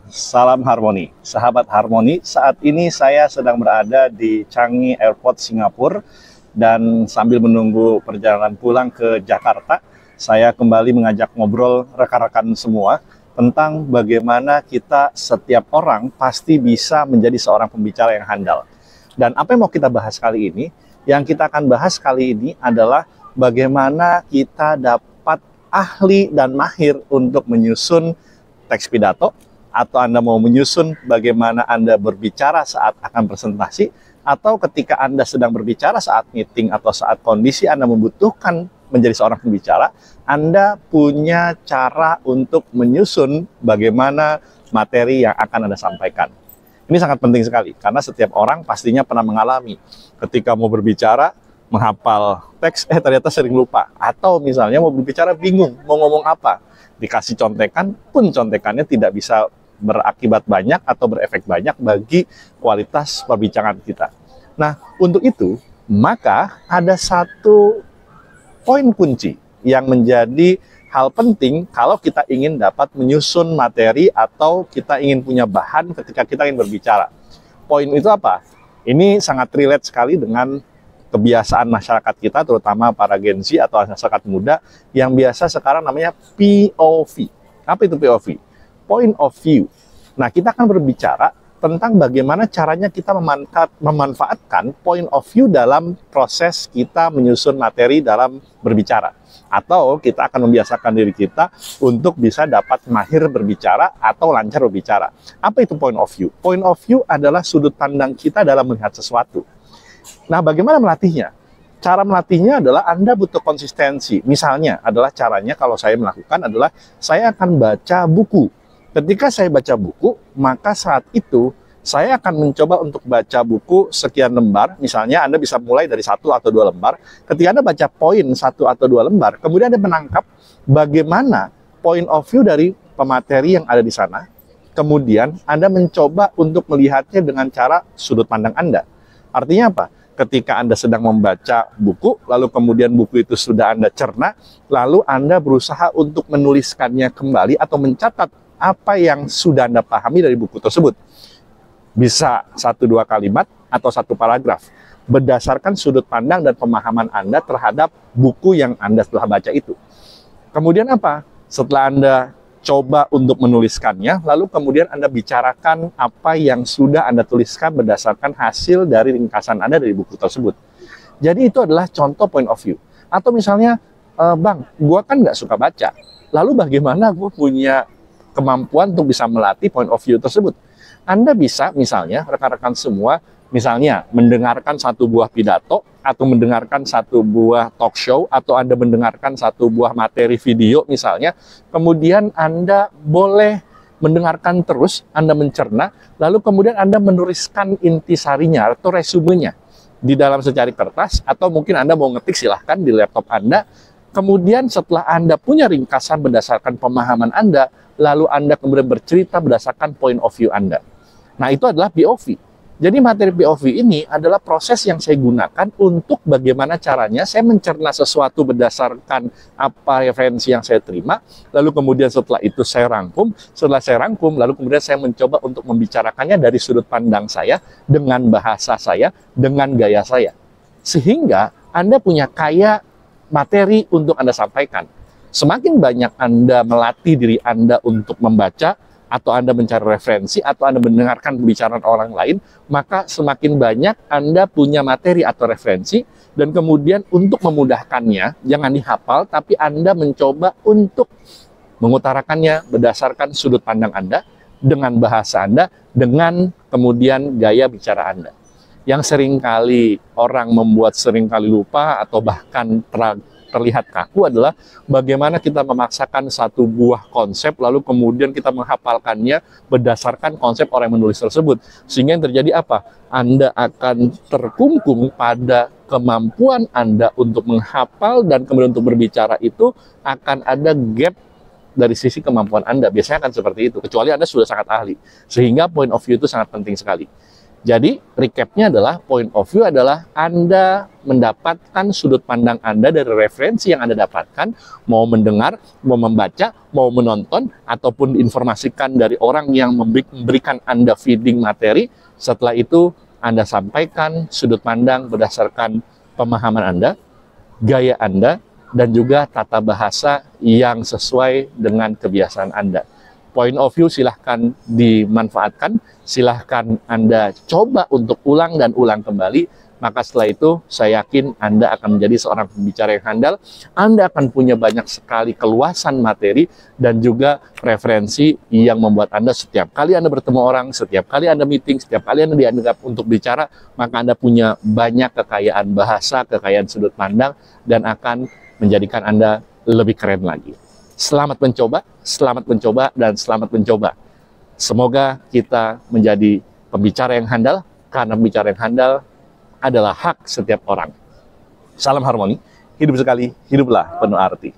Salam harmoni, sahabat harmoni. Saat ini saya sedang berada di Changi Airport, Singapura, dan sambil menunggu perjalanan pulang ke Jakarta, saya kembali mengajak ngobrol rekan-rekan semua tentang bagaimana kita setiap orang pasti bisa menjadi seorang pembicara yang handal. Dan apa yang mau kita bahas kali ini? Yang kita akan bahas kali ini adalah bagaimana kita dapat ahli dan mahir untuk menyusun teks pidato, atau Anda mau menyusun bagaimana Anda berbicara saat akan presentasi, atau ketika Anda sedang berbicara saat meeting atau saat kondisi Anda membutuhkan menjadi seorang pembicara, Anda punya cara untuk menyusun bagaimana materi yang akan Anda sampaikan. Ini sangat penting sekali, karena setiap orang pastinya pernah mengalami ketika mau berbicara, menghafal teks, ternyata sering lupa. Atau misalnya mau berbicara bingung, mau ngomong apa. Dikasih contekan pun contekannya tidak bisa berakibat banyak atau berefek banyak bagi kualitas perbincangan kita. Nah, untuk itu, maka ada satu poin kunci yang menjadi hal penting kalau kita ingin dapat menyusun materi atau kita ingin punya bahan ketika kita ingin berbicara. Poin itu apa? Ini sangat relate sekali dengan kebiasaan masyarakat kita, terutama para Gen Z atau masyarakat muda, yang biasa sekarang namanya POV. Apa itu POV? Point of view. Nah, kita akan berbicara tentang bagaimana caranya kita memanfaatkan point of view dalam proses kita menyusun materi dalam berbicara. Atau kita akan membiasakan diri kita untuk bisa dapat mahir berbicara atau lancar berbicara. Apa itu point of view? Point of view adalah sudut pandang kita dalam melihat sesuatu. Nah, bagaimana melatihnya? Cara melatihnya adalah Anda butuh konsistensi. Misalnya adalah caranya kalau saya melakukan adalah saya akan baca buku. Ketika saya baca buku, maka saat itu saya akan mencoba untuk baca buku sekian lembar. Misalnya Anda bisa mulai dari 1 atau 2 lembar. Ketika Anda baca poin 1 atau 2 lembar, kemudian Anda menangkap bagaimana point of view dari pemateri yang ada di sana. Kemudian Anda mencoba untuk melihatnya dengan cara sudut pandang Anda. Artinya apa? Ketika Anda sedang membaca buku, lalu kemudian buku itu sudah Anda cerna, lalu Anda berusaha untuk menuliskannya kembali atau mencatat apa yang sudah Anda pahami dari buku tersebut. Bisa 1-2 kalimat atau 1 paragraf, berdasarkan sudut pandang dan pemahaman Anda terhadap buku yang Anda telah baca itu. Kemudian apa? Setelah Anda coba untuk menuliskannya, lalu kemudian Anda bicarakan apa yang sudah Anda tuliskan berdasarkan hasil dari ringkasan Anda dari buku tersebut. Jadi itu adalah contoh point of view. Atau misalnya, Bang, gue kan nggak suka baca. Lalu bagaimana gue punya kemampuan untuk bisa melatih point of view tersebut? Anda bisa misalnya, rekan-rekan semua, misalnya mendengarkan satu buah pidato, atau mendengarkan satu buah talk show, atau Anda mendengarkan satu buah materi video misalnya, kemudian Anda boleh mendengarkan terus, Anda mencerna, lalu kemudian Anda menuliskan intisarinya atau resumenya di dalam secari kertas, atau mungkin Anda mau ngetik silahkan di laptop Anda. Kemudian setelah Anda punya ringkasan berdasarkan pemahaman Anda, lalu Anda kemudian bercerita berdasarkan point of view Anda. Nah, itu adalah POV. Jadi materi POV ini adalah proses yang saya gunakan untuk bagaimana caranya saya mencerna sesuatu berdasarkan apa referensi yang saya terima, lalu kemudian setelah itu saya rangkum, lalu kemudian saya mencoba untuk membicarakannya dari sudut pandang saya, dengan bahasa saya, dengan gaya saya. Sehingga Anda punya kaya materi untuk Anda sampaikan. Semakin banyak Anda melatih diri Anda untuk membaca, atau Anda mencari referensi, atau Anda mendengarkan pembicaraan orang lain, maka semakin banyak Anda punya materi atau referensi, dan kemudian untuk memudahkannya, jangan dihafal, tapi Anda mencoba untuk mengutarakannya berdasarkan sudut pandang Anda, dengan bahasa Anda, dengan kemudian gaya bicara Anda. Yang seringkali orang membuat seringkali lupa, atau bahkan terlihat kaku adalah bagaimana kita memaksakan satu buah konsep lalu kemudian kita menghafalkannya berdasarkan konsep orang yang menulis tersebut. Sehingga yang terjadi apa? Anda akan terkungkung pada kemampuan Anda untuk menghafal dan kemudian untuk berbicara itu akan ada gap dari sisi kemampuan Anda. Biasanya akan seperti itu, kecuali Anda sudah sangat ahli. Sehingga point of view itu sangat penting sekali. Jadi recapnya adalah point of view adalah Anda mendapatkan sudut pandang Anda dari referensi yang Anda dapatkan, mau mendengar, mau membaca, mau menonton, ataupun diinformasikan dari orang yang memberikan Anda feeding materi. Setelah itu Anda sampaikan sudut pandang berdasarkan pemahaman Anda, gaya Anda, dan juga tata bahasa yang sesuai dengan kebiasaan Anda. Point of view silahkan dimanfaatkan, silahkan Anda coba untuk ulang dan ulang kembali, maka setelah itu saya yakin Anda akan menjadi seorang pembicara yang handal, Anda akan punya banyak sekali keluasan materi dan juga referensi yang membuat Anda setiap kali Anda bertemu orang, setiap kali Anda meeting, setiap kali Anda dianggap untuk bicara, maka Anda punya banyak kekayaan bahasa, kekayaan sudut pandang, dan akan menjadikan Anda lebih keren lagi. Selamat mencoba, dan selamat mencoba. Semoga kita menjadi pembicara yang handal, karena pembicara yang handal adalah hak setiap orang. Salam harmoni, hidup sekali, hiduplah penuh arti.